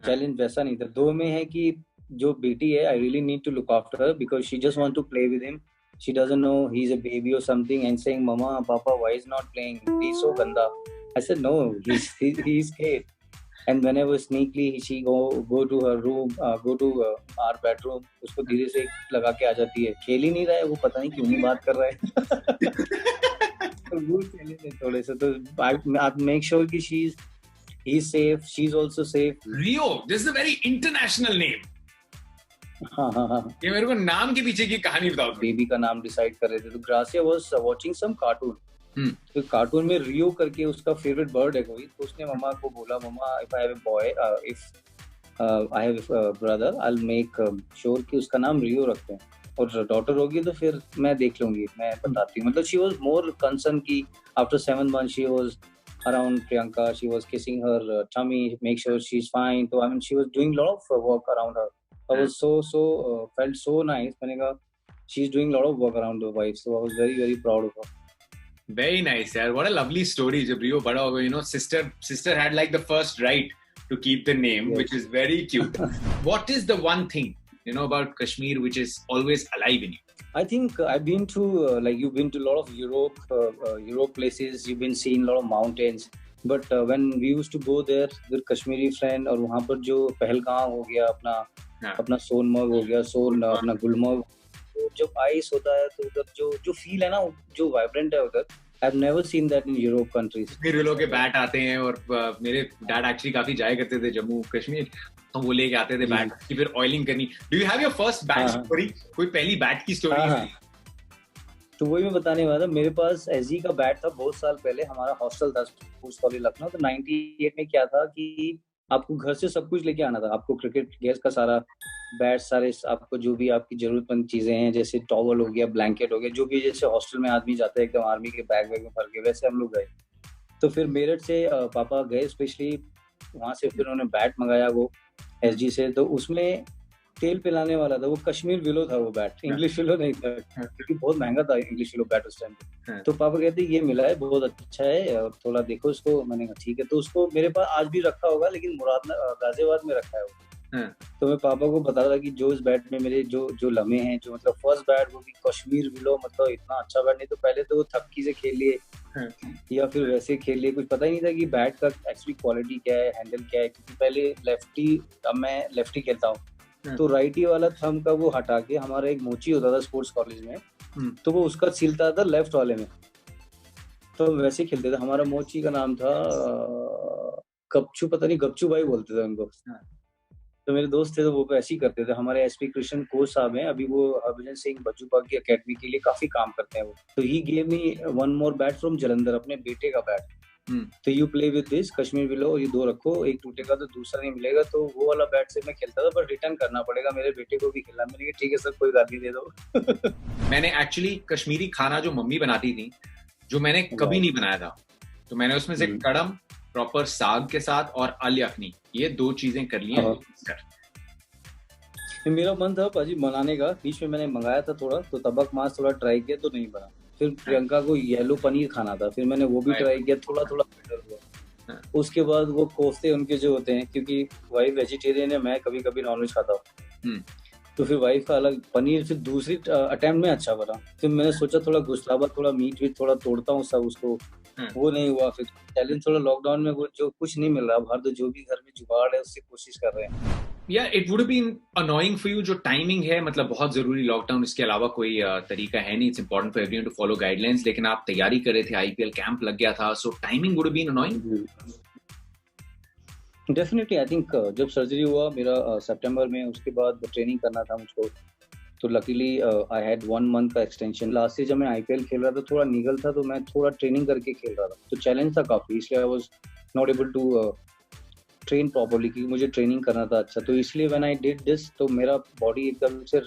Challenge वैसा नहीं था। 2 में है कि जो बेटी है, I really need to look after her because she just want to play with him. She doesn't know he's a baby or something and saying, "Mama, Papa, why is not playing? He's so ganda." I said, "No, he's scared." And whenever sneakily she go to her room, go to our bedroom, उसको धीरे से लगा के आ जाती है. खेल ही नहीं रहा है वो, पता नहीं क्यों नहीं बात कर रहा है. तो वो चैलेंज है थोड़े से. तो I make sure कि he's safe, she's also safe. Rio, this is a very international name. हाँ. ये मेरे को नाम के पीछे की कहानी बताओ. बेबी का नाम डिसाइड कर रहे थे तो Gracia was watching some cartoon. तो कार्टून में रियो करके उसका फेवरेट बर्ड है कोई. तो उसने मम्मा को बोला, मम्मा if I have a boy, if I have a brother, I will make sure कि उसका नाम रियो रखते हैं. और डॉटर होगी तो फिर मैं देख लूंगी, मैं बताती हूँ. मतलब शी वाज मोर कंसर्न की after 7 months she was around Priyanka, she was kissing her tummy, make sure she's fine. So I mean she was doing a lot of work around her. I was felt so nice. मैंने कहा she's doing a lot of work around the wife, so I was very very proud of her. Very nice, yaar. What a lovely story. जब Rio बड़ा होगा, you know, sister had like the first right to keep the name, yes. Which is very cute. What is the one thing, you know, about Kashmir which is always alive in you? I think I've been to like you've been to a lot of Europe places. You've been seeing a lot of mountains. But when we used to go there with Kashmiri friend, और वहाँ पर जो पहलगाम हो गया, अपना सोनमर्ग हो गया, अपना गुलमर्ग, जब आइस होता है तो उधर जो फील है ना, जो वाइब्रेंट है उधर, I've never seen that in Europe countries. फिर लोग के बैट आते हैं और मेरे डैड एक्चुअली काफी जाया करते थे जम्मू कश्मीर, तो वो लेके आते थे बैट की फिर ऑयलिंग करनी. Do you have your first bat story? कोई पहली बैट की स्टोरी? तो वही मैं बताने वाला था. मेरे पास एसजी का बैट था बहुत साल पहले. हमारा हॉस्टल था स्पोर्ट्स कॉलेज लखनऊ. तो 98 में क्या था कि आपको घर से सब कुछ लेके आना था. आपको क्रिकेट गेयर का सारा बैट, सारे आपको जो भी आपकी जरूरतमंद चीजें हैं, जैसे टॉवल हो गया, ब्लैंकेट हो गया, जो भी जैसे हॉस्टल में आदमी जाता है एकदम आर्मी के बैग में भर के, वैसे हम लोग गए. तो फिर मेरठ से पापा गए स्पेशली वहां से. फिर उन्होंने बैट मंगाया वो एसजी से. तो उसमें तेल पिलाने वाला था वो. कश्मीर विलो था वो बैट, इंग्लिश विलो नहीं था, क्योंकि बहुत महंगा था इंग्लिश विलो बैट उस टाइम पे. तो पापा कहते ये मिला है, बहुत अच्छा है और थोड़ा देखो इसको. मैंने कहा ठीक है. तो उसको मेरे पास आज भी रखा होगा, लेकिन गाजियाबाद में रखा है वो. तो मैं पापा को बता रहा कि जो इस बैट में मेरे जो लम्हे हैं, जो मतलब फर्स्ट बैट वो भी कश्मीर विलो, मतलब इतना अच्छा बैट. नहीं तो पहले तो वो थपकी से खेल लिए या फिर वैसे खेल लिए, कुछ पता ही नहीं था कि बैट का एक्चुअली क्वालिटी क्या है, हैंडल क्या है. क्योंकि पहले लेफ्टी, अब मैं लेफ्टी खेलता हूँ, तो राइटी वाला थंब का वो हटा के, हमारा एक मोची होता था स्पोर्ट्स कॉलेज में, तो वो उसका सिलता था लेफ्ट वाले में. तो वैसे खेलते थे. हमारा मोची का नाम था गपचू, पता नहीं गपचू भाई बोलते थे उनको. तो मेरे दोस्त थे तो वो ऐसे ही करते थे. हमारे एसपी कृष्ण कोच साहब हैं, अभी वो हरभजन सिंह बज्जूबाग की अकेडमी के लिए काफी काम करते हैं वो. तो he gave me one more bat from Jalandhar, अपने बेटे का बैट. तो you play with this Kashmir willow, ये 2 रखो, एक टूटेगा तो दूसरा नहीं मिलेगा. तो वो वाला बैट से मैं खेलता था, पर रिटर्न करना पड़ेगा, मेरे बेटे को भी खेलना. मैंने कहा ठीक है सर, कोई गाली दे दो. मैंने एक्चुअली कश्मीरी खाना जो मम्मी बनाती थी, जो मैंने कभी नहीं बनाया था, तो मैंने उसमें से कड़म प्रॉपर साग के साथ और आल यखनी, ये 2 चीजें कर ली हैं. मेरा मन था पाजी बनाने का, बीच में मैंने मंगाया था थोड़ा, तो तबक मांस थोड़ा ट्राई किया तो नहीं बना. फिर प्रियंका को येलो पनीर खाना था, फिर मैंने वो भी ट्राई किया, थोड़ा बेटर हुआ. उसके बाद वो कोफ्ते उनके जो होते हैं, क्योंकि वाइफ वेजिटेरियन है, मैं कभी कभी नॉनवेज खाता हूँ, तो फिर वाइफ का अलग पनीर. फिर दूसरी अटेम्प्ट में अच्छा बना. फिर मैंने सोचा थोड़ा गुस्ताबा, थोड़ा मीट वीट थोड़ा तोड़ता हूँ सब उसको, वो नहीं हुआ. फिर चैलेंज थोड़ा लॉकडाउन में, वो जो कुछ नहीं मिल रहा बाहर, तो जो भी घर में जुगाड़ है उससे कोशिश कर रहे हैं. Yeah, it would have been annoying for you. जो टाइमिंग है, मतलब बहुत जरूरी लॉकडाउन, इसके अलावा कोई तरीका है नहीं. It's important for everyone to follow guidelines. लेकिन आप तैयारी कर रहे थे, IPL कैंप लग गया था, so timing would have been annoying. Definitely, I think जब सर्जरी हुआ मेरा सितंबर में, उसके बाद ट्रेनिंग करना था मुझको, तो लकीली आई हैड 1 month का एक्सटेंशन. लास्ट से जब मैं IPL खेल रहा था, थोड़ा निगल था, तो मैं थोड़ा ट्रेनिंग करके खेल रहा था, तो चैलेंज था काफी. इसलिए I was not able to train properly, क्योंकि मुझे ट्रेनिंग करना था अच्छा. तो इसलिए व्हेन आई डिड दिस, तो मेरा बॉडी एकदम से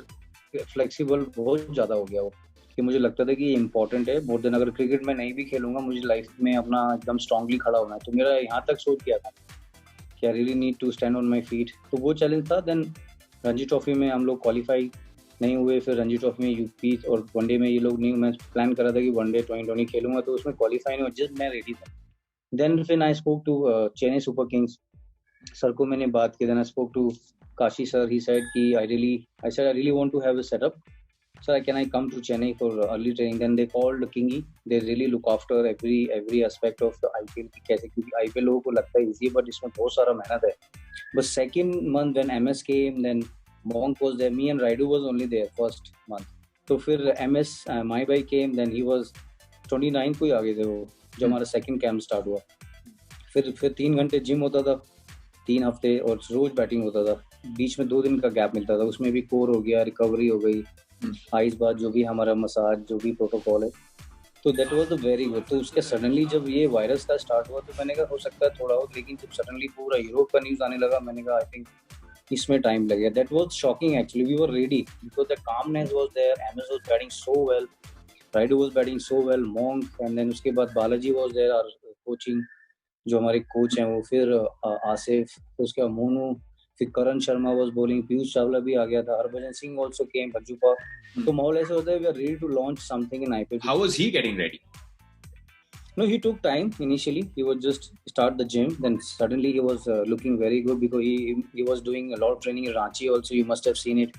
फ्लेक्सिबल बहुत ज्यादा हो गया वो, कि मुझे लगता था कि ये इंपॉर्टेंट है मोर देन, अगर क्रिकेट में नहीं भी खेलूंगा, मुझे लाइफ में अपना एकदम स्ट्रांगली खड़ा होना है. तो मेरा यहाँ तक सोच किया था कि I really need to stand on my feet. तो वो चैलेंज था. देन रणजी ट्रॉफी में हम लोग क्वालिफाई नहीं हुए. फिर रणजी ट्रॉफी में यूपी और वनडे में ये लोग नहीं. मैं प्लान कर रहा था कि वनडे 2020 खेलूंगा, तो उसमें क्वालिफाई नहीं हुआ, जस्ट मैं रेडी था. देन फिर I spoke to Chennai super kings, sir को मैंने बात की, then I spoke to Kashi sir. He said कि I said I really want to have a setup. Sir, can I come to Chennai for early training? Then they called Kingy. They really look after every aspect of the IPL की कैसे, क्योंकि IPL लोगों को लगता है easy है, but इसमें बहुत सारा मेहनत है. But second month when MS came, then Monk was there. Me and Raidu was only there first month. तो फिर MS my boy came, then he was 29 को ही आ गए थे वो, जब हमारा सेकंड कैंप स्टार्ट हुआ. फिर 3 घंटे जिम होता था 3 हफ्ते, और रोज बैटिंग होता था. बीच में 2 दिन का गैप मिलता था, उसमें भी कोर हो गया, रिकवरी हो गई, आइस बात, जो भी हमारा मसाज, जो भी प्रोटोकॉल है. तो that was the very good. तो उसके सडनली जब ये वायरस का स्टार्ट हुआ, तो मैंने कहा हो सकता है थोड़ा हो, लेकिन जब सडनली पूरा यूरोप का न्यूज आने लगा, मैंने कहा आई थिंक इसमें टाइम लगेगा. That was shocking actually. We were ready because the calmness was there. MS was batting so well, Rayudu was batting so well, मॉन्क, एंड देन उसके बाद बालाजी वाज देयर, और कोचिंग जो हमारे कोच हैं वो, फिर आसिफ, उसके बाद मोनू, फिर करण शर्मा वाज बॉलिंग, पीयूष चावला भी आ गया था, हरभजन सिंह आल्सो केम, बज्जूपा. तो माहौल ऐसे होता है, we are ready to launch something in IPL. How was he getting ready? No, he took time initially. He was just start the gym. Then suddenly he was looking very good because he was doing a lot of training in Ranchi also. You must have seen it.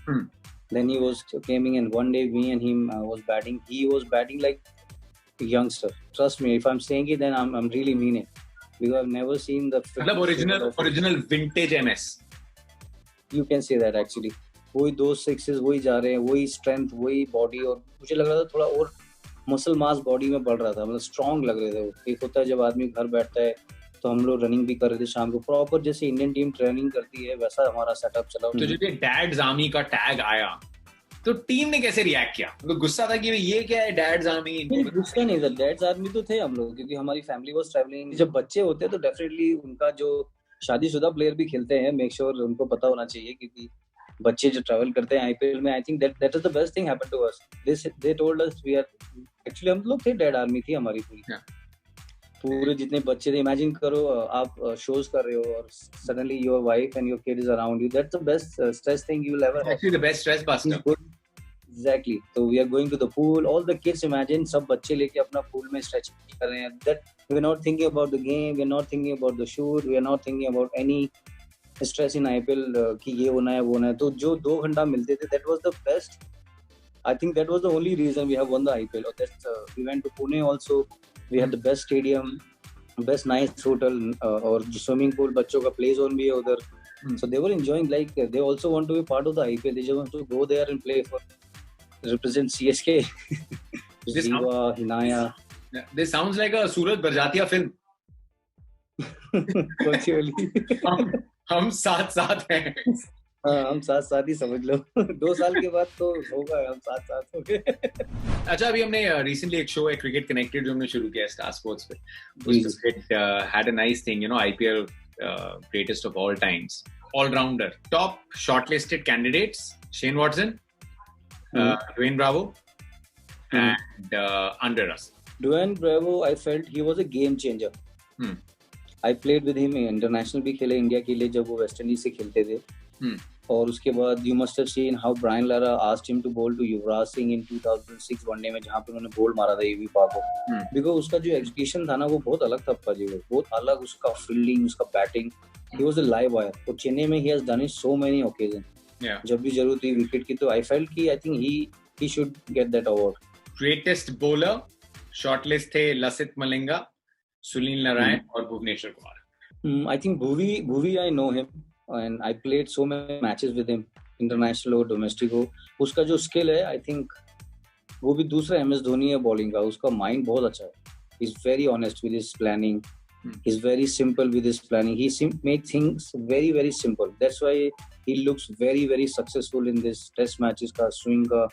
Then he was coming, and one day me and him was batting. He was batting like a youngster. Trust me, if I'm saying it, then I'm really mean it. Because I've never seen the original vintage MS. You can say that actually. वही 2 sixes वही जा रहे हैं, वही strength, वही body, और मुझे लग रहा था थोड़ा और मसल मास बॉडी में बढ़ रहा था, मतलब स्ट्रॉन्ग लग रहे थे वो. एक होता है जब आदमी घर बैठता है, तो हम लोग रनिंग भी कर रहे थे शाम को, प्रॉपर जैसे इंडियन टीम ट्रेनिंग करती है वैसा हमारा सेटअप चला. तो जब ये डैड्स आर्मी का टैग आया, तो टीम ने कैसे रिएक्ट किया? तो गुस्सा था कि ये क्या है डैड्स आर्मी? गुस्सा नहीं था, डैड्स आर्मी तो थे हम लोग, क्योंकि हमारी फैमिली वाज ट्रैवलिंग. जब बच्चे होते हैं तो डेफिनेटली उनका जो शादीशुदा प्लेयर भी खेलते हैं, मेक श्योर उनको पता होना चाहिए, क्योंकि बच्चे जो ट्रैवल करते हैं आईपीएल में, I think that is the best thing happened to us. They told us we are actually, हम लोग थे, डेड आर्मी थी हमारी पूरे जितने बच्चे थे. इमेजिन करो आप शोज कर रहे हो और suddenly your wife and your kid is around you. That's the best stress thing you will ever have. Actually the best stress buster. Exactly. तो we are going to the pool, all the kids, imagine सब बच्चे लेके अपना pool में stretching कर रहे हैं. That we are not thinking about the game, we are not thinking about the shoot, we are not thinking about any stress in IPL कि ये होना है वो होना है. तो जो 2 घंटा मिलते थे, that was the best. I think that was the only reason we have won the IPL. Or that we went to Pune also. We had the best stadium, best nice hotel, और swimming pool, बच्चों का play zone भी है उधर. So they were enjoying, like they also want to be part of the IPL. They just want to go there and play for represent CSK. Ziva, Hinaya. This sounds like a Suraj Barjatia film. कौन-सी वाली? हम साथ हैं. हाँ, हम साथ ही समझ लो. 2 साल के बाद तो होगा हम साथ हो गए. अच्छा, अभी हमने रिसेंटली एक शो है क्रिकेट कनेक्टेड जो हमने शुरू किया स्टार स्पोर्ट्स पे. It had a nice thing, IPL greatest of all times, all rounder, top shortlisted candidates: Shane Watson, Dwayne Bravo, and Andre Russell. Dwayne Bravo, I felt he was a game changer. I played with him, international भी खेले India के लिए जब वो West Indies से खेलते थे. और उसके बाद you must have seen how Brian Lara asked him to bowl to Yuvraj Singh in 2006 one day में, जहाँ पे उन्होंने बॉल मारा था ईवी पाक को. बिकॉज उसका जो एग्जीक्यूशन था ना वो बहुत अलग था पाजी, वो बहुत अलग, उसका फील्डिंग, उसका batting, he was a live wire. और चेन्नई में he has done it so many occasion. जब भी जरूरत हुई विकेट की, तो आई फेल्ट कि I think he should get that award. Greatest bowler shortlist थे लसित मलिंगा, सुनील नारायण और Bhuvneshwar Kumar. I think Bhuvi I know him and I played so many matches with him, international or domestic हो. उसका जो स्किल है, आई थिंक वो भी दूसरा MS धोनी है बॉलिंग का. उसका माइंड बहुत अच्छा है. he is very honest with his planning. he is very simple with his planning. he make things very very simple. that's why he looks very very successful in this test matches का swing का.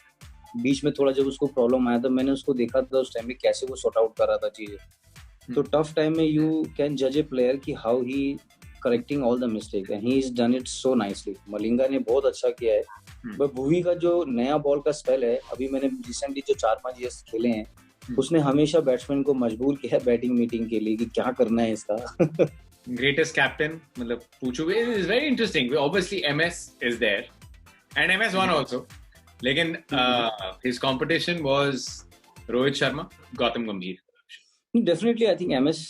बीच में थोड़ा जब उसको problem आया था, मैंने उसको देखा था उस टाइम में कैसे वो सॉर्ट आउट कर रहा था चीजें. तो टफ टाइम में यू कैन जज ए प्लेयर कि how he correcting all the mistakes, and he's done it so nicely. Malinga ने बहुत अच्छा किया है. बट भुवी का जो नया बॉल का स्पेल है, अभी मैंने रिसेंटली जो 4-5 ईयर्स खेले हैं, उसने हमेशा बैट्समैन को मजबूर किया बैटिंग मीटिंग के लिए कि क्या करना है इसका. ग्रेटेस्ट कैप्टन मतलब पूछोगे, is very interesting. Obviously MS is there and MS won also, लेकिन his competition was Rohit Sharma, Gautam गंभीर. Definitely I think MS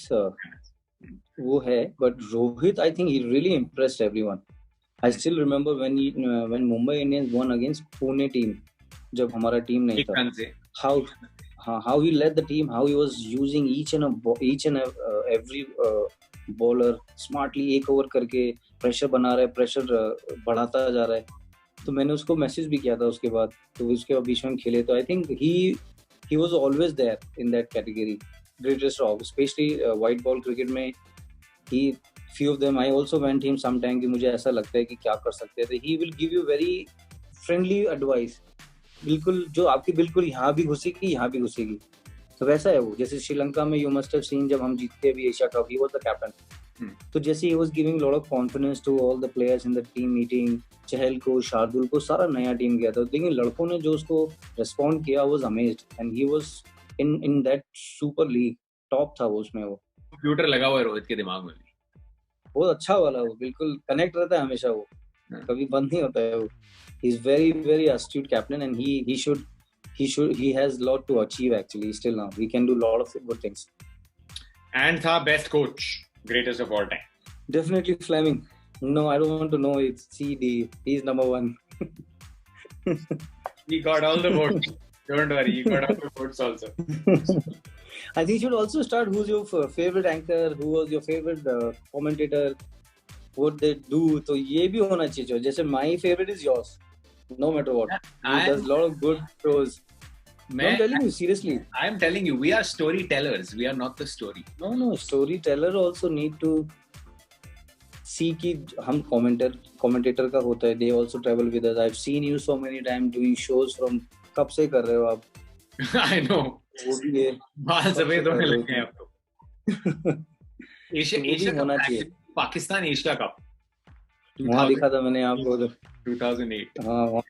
वो है, but Rohit, I think he really impressed everyone. I still remember when Mumbai Indians won against Pune team, जब हमारा team नहीं था, how he led the team, how he was using each and every bowler smartly, एक over करके pressure बना रहा है, pressure बढ़ाता जा रहा है. तो मैंने उसको मैसेज भी किया था उसके बाद, तो उसके बाद बीच में खेले. तो I think he was always there in that category, greatest of, especially white ball cricket में. He few of them I also went him sometime कि मुझे ऐसा लगता है कि क्या कर सकते हैं. He will give you very friendly advice, बिल्कुल जो आपकी बिल्कुल यहाँ भी घुसेगी यहाँ भी घुसेगी. तो वैसा है वो. जैसे श्रीलंका में you must have seen जब हम जीतते अभी Asia cup, he was the captain. तो जैसे he was giving lot of confidence to all the players in the team meeting, चहल को, शार्दुल को, सारा नया टीम गया था. लेकिन लड़कों ने जो उसको रिस्पॉन्ड किया, was amazed, and he was in that super league, top था वो उसमें. वो कंप्यूटर लगा हुआ है रोहित के दिमाग में भी. बहुत अच्छा वाला, वो बिल्कुल कनेक्ट रहता है हमेशा, वो कभी बंद नहीं होता है. वो he is very very astute captain, and he has lot to achieve actually. Still now he can do lot of good things. And tha best coach, greatest of all time. Definitely Fleming. No, I don't want to know. It's CD. He's number one. He got all the votes. Don't worry, he got all the votes also. I think you should also start who's your favorite anchor, who was your favorite commentator, what they do. तो ये भी होना चाहिए. जैसे my favorite is yours, no matter what. He does a lot of good shows. I'm telling you seriously. I'm telling you, we are storytellers. We are not the story. No. Storyteller also need to see कि हम commentator का होता है. They also travel with us. I've seen you so many times doing shows from. कब से कर रहे हो आप? I know. वो भी है. बाल सफेद होने लगे हैं अब तो. एशिया होना चाहिए. Pakistan Asia cup. वहाँ दिखा था मैंने आपको 2008. हाँ,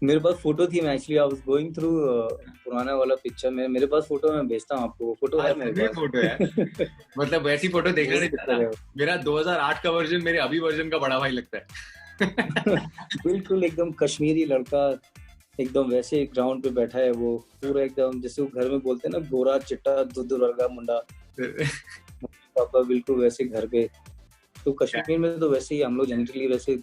मेरे पास फोटो थी. मैं actually I was going through पुराना वाला पिक्चर. मेरे पास फोटो, मैं भेजता हूँ आपको. वो फोटो है मेरे पास. फोटो है. मतलब वैसी फोटो देखना नहीं चाहता. मेरा 2008 का वर्जन मेरे अभी वर्जन का बड़ा भाई लगता है. बिल्कुल एकदम कश्मीरी लड़का, एकदम वैसे ग्राउंड पे बैठा है वो, पूरा एकदम जैसे वो घर में बोलते हैं ना, गोरा चिट्टा दूध वर्गा मुंडा. पापा बिल्कुल वैसे घर पे. तो कश्मीर में तो वैसे ही हम लोग जनरली वैसे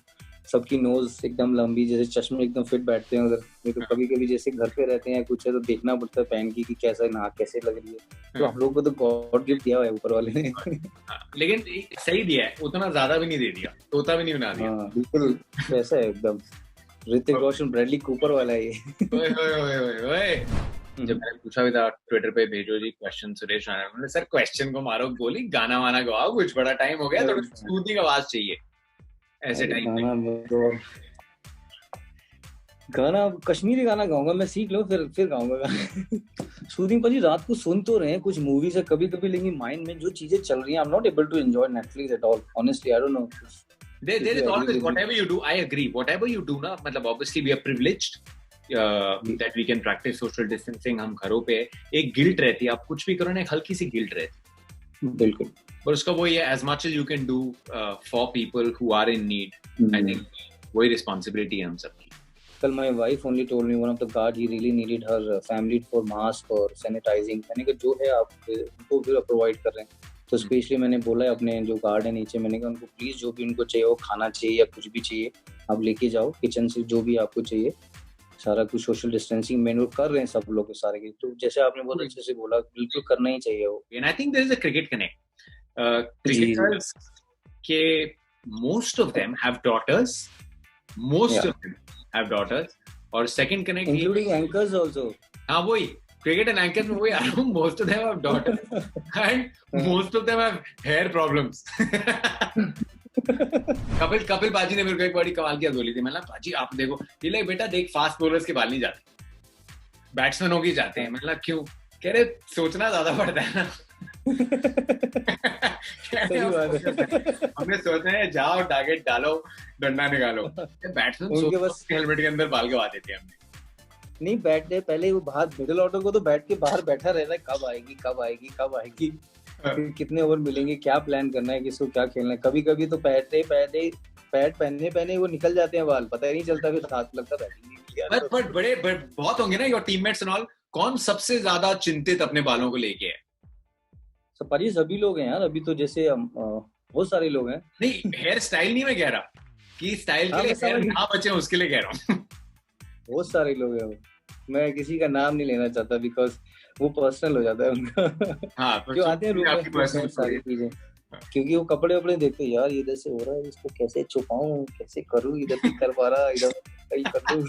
सबकी नोज एकदम लंबी, जैसे चश्मे एकदम फिट बैठते हैं उधर. तो कभी कभी जैसे घर पे रहते हैं कुछ है तो देखना पड़ता है पहन की कि कैसा नाक कैसे लग रही है. तो हम लोग को तो गॉड गिफ्ट दिया हुआ है ऊपर वाले ने. लेकिन सही दिया है, उतना ज्यादा भी नहीं दे दिया, तोता भी नहीं बना दिया. बिल्कुल वैसा है एकदम. ऋतिक रोशन, ब्रैडली कूपर वाला है ये. जब मैंने पूछा भी था ट्विटर पे, भेजो जी क्वेश्चन सुरेश राणा, उन्होंने सर क्वेश्चन को मारो गोली, गाना वाना गवाओ, कुछ बड़ा टाइम हो गया, थोड़ी सूदिंग आवाज चाहिए ऐसे टाइम पे. गाना कश्मीरी गाना गाऊंगा मैं, सीख लो फिर गाऊंगा. सूदिंग पर रात को सुन तो रहे हैं कुछ मूवी से कभी कभी, लेकिन माइंड में जो चीजें चल रही हैं, I am not able to enjoy Netflix at all. Honestly I don't know. There is always whatever you do. I agree. Whatever you do ना, मतलब obviously we are privileged that we can practice social distancing. हम घरों पे एक guilt रहती है, आप कुछ भी करो ना, एक हल्की सी गिल्ट रहती है. बिल्कुल. पर उसका वो ये as much as you can do for people who are in need. I think वही responsibility है हम सबकी. कल my wife only told me one of the guard he really needed her family for mask or sanitizing. मैंने कहा जो है आप उनको फिर प्रोवाइड कर रहे हैं. तो स्पेशली मैंने बोला है अपने जो गार्ड है नीचे, मैंने कहा उनको प्लीज जो भी उनको चाहिए, वो खाना चाहिए या कुछ भी चाहिए, आप लेके जाओ किचन से, जो भी आपको चाहिए. सारा कुछ सोशल डिस्टेंसिंग मेन कर रहे हैं सब लोग सारे के. तो जैसे आपने बहुत अच्छे से बोला, बिल्कुल करना ही चाहिए वो. And I think there is a cricket connect. Cricketers के most of them have daughters. Most of them have daughters. और second connect including anchors also. हाँ वही. Cricket and anchors में वही आ रहा हूँ. Most of them have daughters and most of them have hair problems. Kapil पाजी ने मेरे को एक बड़ी कमाल की बोली थी. मैंने कहा पाजी आप देखो, ये ले बेटा देख, फास्ट बॉलर्स के बाल नहीं जाते, बैट्समैनों की जाते हैं. मैंने कहा क्यों? कह रहे सोचना ज्यादा पड़ता है ना. हमने सोचते हैं जाओ टारगेट डालो, डंडा निकालो. बैट्समैन हेलमेट के अंदर बाल गवा देते हैं. हमने नहीं बैठते पहले वो बाहर मिडिल ऑर्डर को तो बैठ के बाहर बैठा रहता है, कब आएगी कितने ओवर मिलेंगे, क्या प्लान करना है, किसको क्या खेलना है. कभी कभी तो पैड पहने वो निकल जाते हैं बाल, पता ही नहीं चलता, फिर हाथ लगता बैटिंग. बट बड़े बहुत होंगे ना योर टीममेट्स एंड ऑल. कौन सबसे ज्यादा चिंतित अपने बालों को लेके है? पाजी सभी लोग हैं यार, अभी तो जैसे बहुत सारे लोग हैं। नहीं, हेयर स्टाइल नहीं मैं कह रहा कि स्टाइल के लिए हेयर ना बचे उसके लिए कह रहा हूँ। बहुत सारे लोग हैं, मैं किसी का नाम नहीं लेना चाहता बिकॉज वो पर्सनल हो जाता है उनका। हाँ, क्यों आते हैं रूम में सारी चीजें, क्योंकि वो कपड़े वपड़े देखते हैं यार, इधर से हो रहा है, इसको कैसे छुपाऊं, कैसे करूं, इधर नहीं कर पा रहा, इधर कर दूं। तो